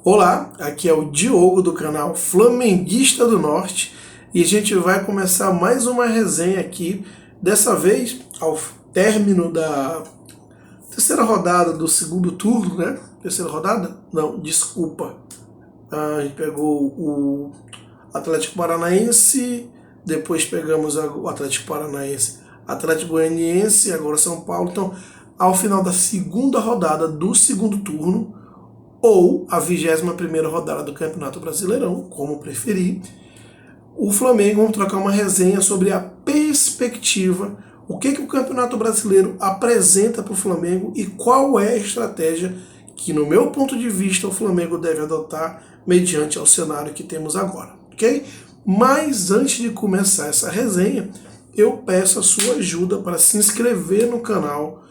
Olá, aqui é o Diogo do canal Flamenguista do Norte e a gente vai começar mais uma resenha aqui, dessa vez ao término da terceira rodada do segundo turno, né? Terceira rodada? Não, desculpa. A gente pegou o Atlético Paranaense, depois pegamos o Atlético Paranaense, Atlético Goianiense, agora São Paulo. Então, ao final da segunda rodada do segundo turno, ou a 21ª rodada do Campeonato Brasileirão, como preferir, o Flamengo, vamos trocar uma resenha sobre a perspectiva, o que o Campeonato Brasileiro apresenta para o Flamengo e qual é a estratégia que, no meu ponto de vista, o Flamengo deve adotar mediante ao cenário que temos agora, ok? Mas antes de começar essa resenha, eu peço a sua ajuda para se inscrever no canal.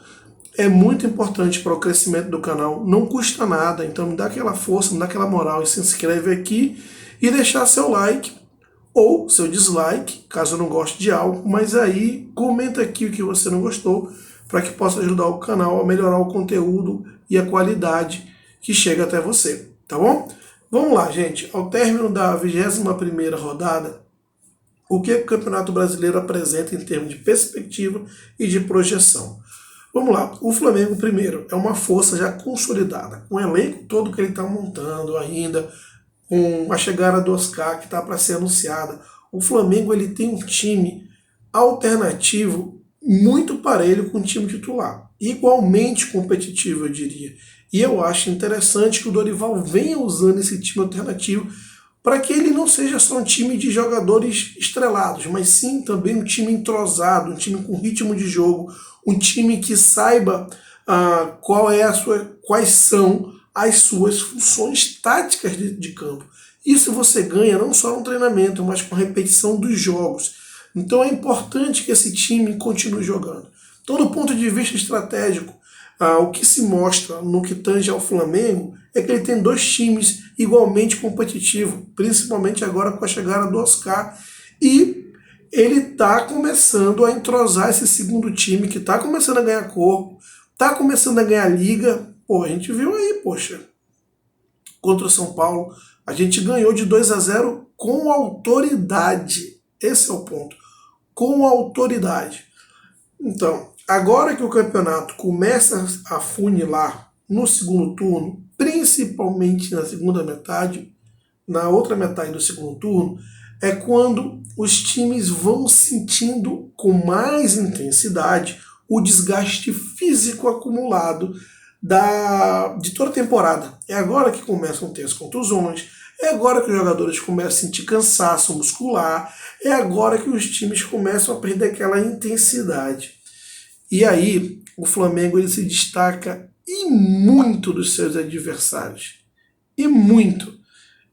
É muito importante para o crescimento do canal, não custa nada, então me dá aquela força, me dá aquela moral e se inscreve aqui e deixar seu like ou seu dislike, caso eu não goste de algo, mas aí comenta aqui o que você não gostou, para que possa ajudar o canal a melhorar o conteúdo e a qualidade que chega até você, tá bom? Vamos lá, gente, ao término da 21ª rodada, o que o Campeonato Brasileiro apresenta em termos de perspectiva e de projeção? Vamos lá, o Flamengo, primeiro, é uma força já consolidada, com o elenco todo que ele está montando ainda, com a chegada do Oscar que está para ser anunciada. O Flamengo ele tem um time alternativo muito parelho com o time titular, igualmente competitivo, eu diria. E eu acho interessante que o Dorival venha usando esse time alternativo para que ele não seja só um time de jogadores estrelados, mas sim também um time entrosado, um time com ritmo de jogo, um time que saiba quais são as suas funções táticas de campo. Isso você ganha não só no treinamento, mas com a repetição dos jogos. Então é importante que esse time continue jogando. Então, do ponto de vista estratégico, o que se mostra no que tange ao Flamengo é que ele tem dois times igualmente competitivos, principalmente agora com a chegada do Oscar, e ele está começando a entrosar esse segundo time, que está começando a ganhar corpo, está começando a ganhar liga. Pô, a gente viu aí, poxa, contra o São Paulo, a gente ganhou de 2-0 com autoridade. Esse é o ponto, com autoridade. Então, agora que o campeonato começa a funilar no segundo turno, principalmente na segunda metade, na outra metade do segundo turno, é quando os times vão sentindo com mais intensidade o desgaste físico acumulado de toda a temporada. É agora que começam a ter as contusões, é agora que os jogadores começam a sentir cansaço muscular, é agora que os times começam a perder aquela intensidade. E aí o Flamengo ele se destaca e muito dos seus adversários. E muito.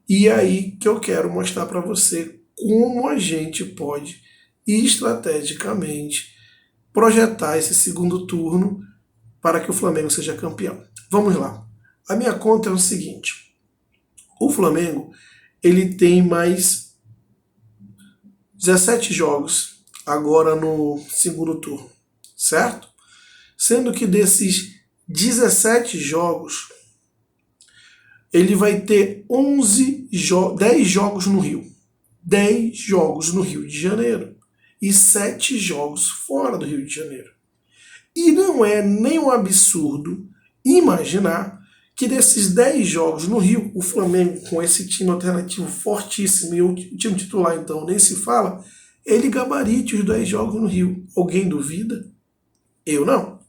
E aí que eu quero mostrar para você como a gente pode estrategicamente projetar esse segundo turno para que o Flamengo seja campeão. Vamos lá. A minha conta é o seguinte. O Flamengo ele tem mais 17 jogos agora no segundo turno, certo? Sendo que desses 17 jogos, ele vai ter 10 jogos no Rio. 10 jogos no Rio de Janeiro e 7 jogos fora do Rio de Janeiro. E não é nenhum absurdo imaginar que desses 10 jogos no Rio, o Flamengo, com esse time alternativo fortíssimo, e o time titular então nem se fala, ele gabarite os 10 jogos no Rio. Alguém duvida? Eu não.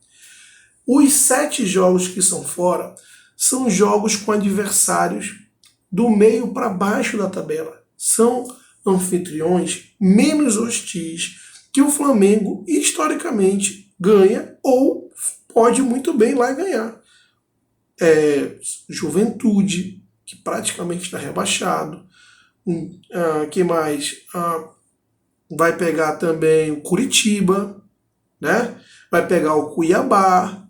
Os 7 jogos que são fora são jogos com adversários do meio para baixo da tabela. São anfitriões menos hostis que o Flamengo historicamente ganha ou pode muito bem lá ganhar. Juventude, que praticamente está rebaixado. Que mais? Vai pegar também o Curitiba, né? Vai pegar o Cuiabá.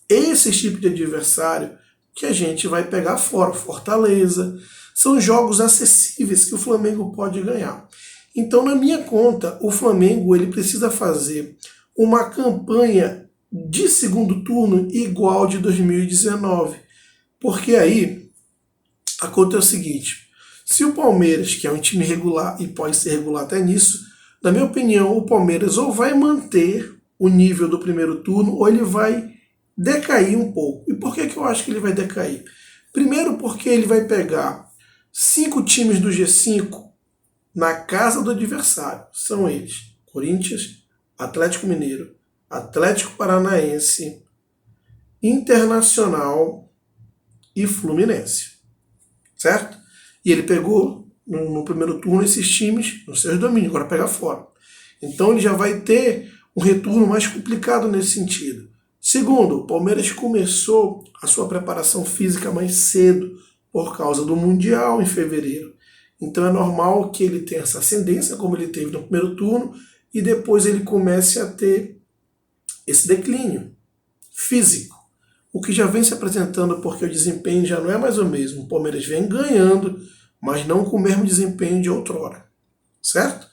Esse tipo de adversário que a gente vai pegar fora, Fortaleza. São jogos acessíveis que o Flamengo pode ganhar. Então, na minha conta, o Flamengo ele precisa fazer uma campanha de segundo turno igual de 2019. Porque aí a conta é o seguinte: se o Palmeiras, que é um time regular e pode ser regular até nisso, na minha opinião, o Palmeiras ou vai manter o nível do primeiro turno ou ele vai decair um pouco. E por que eu acho que ele vai decair? Primeiro porque ele vai pegar 5 times do G5 na casa do adversário. São eles: Corinthians, Atlético Mineiro, Atlético Paranaense, Internacional e Fluminense. Certo? E ele pegou no primeiro turno esses times nos seus domínios, agora pega fora. Então ele já vai ter um retorno mais complicado nesse sentido. Segundo, o Palmeiras começou a sua preparação física mais cedo por causa do Mundial em fevereiro. Então é normal que ele tenha essa ascendência, como ele teve no primeiro turno, e depois ele comece a ter esse declínio físico. O que já vem se apresentando porque o desempenho já não é mais o mesmo. O Palmeiras vem ganhando, mas não com o mesmo desempenho de outrora. Certo?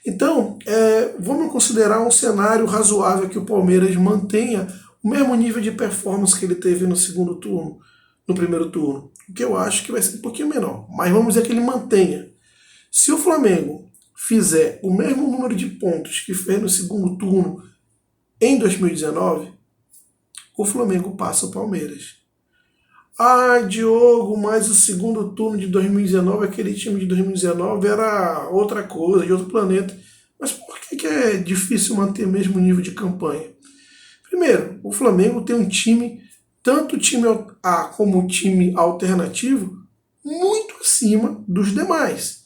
Então, vamos considerar um cenário razoável que o Palmeiras mantenha o mesmo nível de performance que ele teve no segundo turno, no primeiro turno. O que eu acho que vai ser um pouquinho menor, mas vamos dizer que ele mantenha. Se o Flamengo fizer o mesmo número de pontos que fez no segundo turno em 2019, o Flamengo passa o Palmeiras. Ah, Diogo, mas o segundo turno de 2019, aquele time de 2019 era outra coisa, de outro planeta. Mas por que é difícil manter o mesmo nível de campanha? Primeiro, o Flamengo tem um time, tanto o time A como o time alternativo, muito acima dos demais.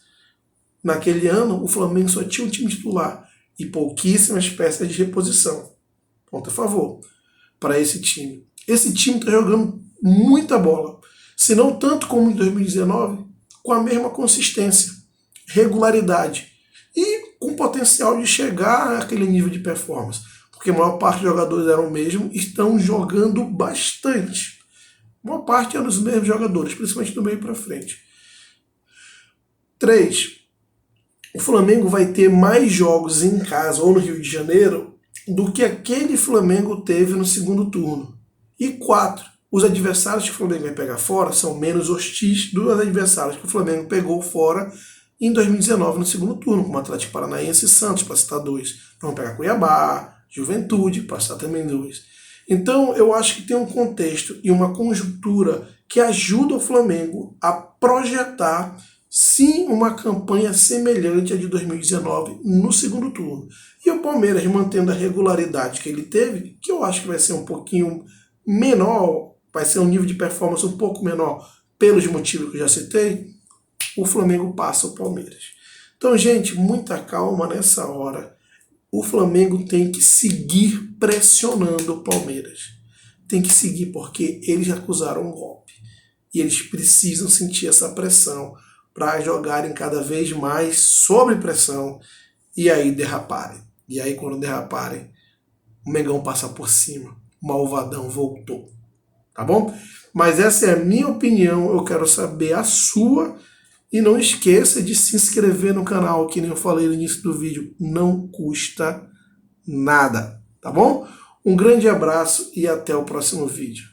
Naquele ano, o Flamengo só tinha um time titular e pouquíssimas peças de reposição. Ponto a favor para esse time. Esse time está jogando muita bola, se não tanto como em 2019, com a mesma consistência, regularidade e com potencial de chegar àquele nível de performance, porque a maior parte dos jogadores eram o mesmo, estão jogando bastante. A maior parte eram os mesmos jogadores, principalmente do meio para frente. 3. O Flamengo vai ter mais jogos em casa ou no Rio de Janeiro do que aquele Flamengo teve no segundo turno. E 4. Os adversários que o Flamengo vai pegar fora são menos hostis dos adversários que o Flamengo pegou fora em 2019 no segundo turno, como Atlético Paranaense e Santos, para citar 2. Vamos pegar Cuiabá, Juventude, para citar também 2. Então eu acho que tem um contexto e uma conjuntura que ajuda o Flamengo a projetar sim uma campanha semelhante à de 2019 no segundo turno. E o Palmeiras mantendo a regularidade que ele teve, que eu acho que vai ser um pouquinho menor, vai ser um nível de performance um pouco menor pelos motivos que eu já citei, o Flamengo passa o Palmeiras. Então, gente, muita calma nessa hora. O Flamengo tem que seguir pressionando o Palmeiras. Tem que seguir porque eles acusaram um golpe. E eles precisam sentir essa pressão para jogarem cada vez mais sob pressão e aí derraparem. E aí, quando derraparem, o Mengão passa por cima. O malvadão voltou. Tá bom? Mas essa é a minha opinião, eu quero saber a sua. E não esqueça de se inscrever no canal, que nem eu falei no início do vídeo, não custa nada, tá bom? Um grande abraço e até o próximo vídeo.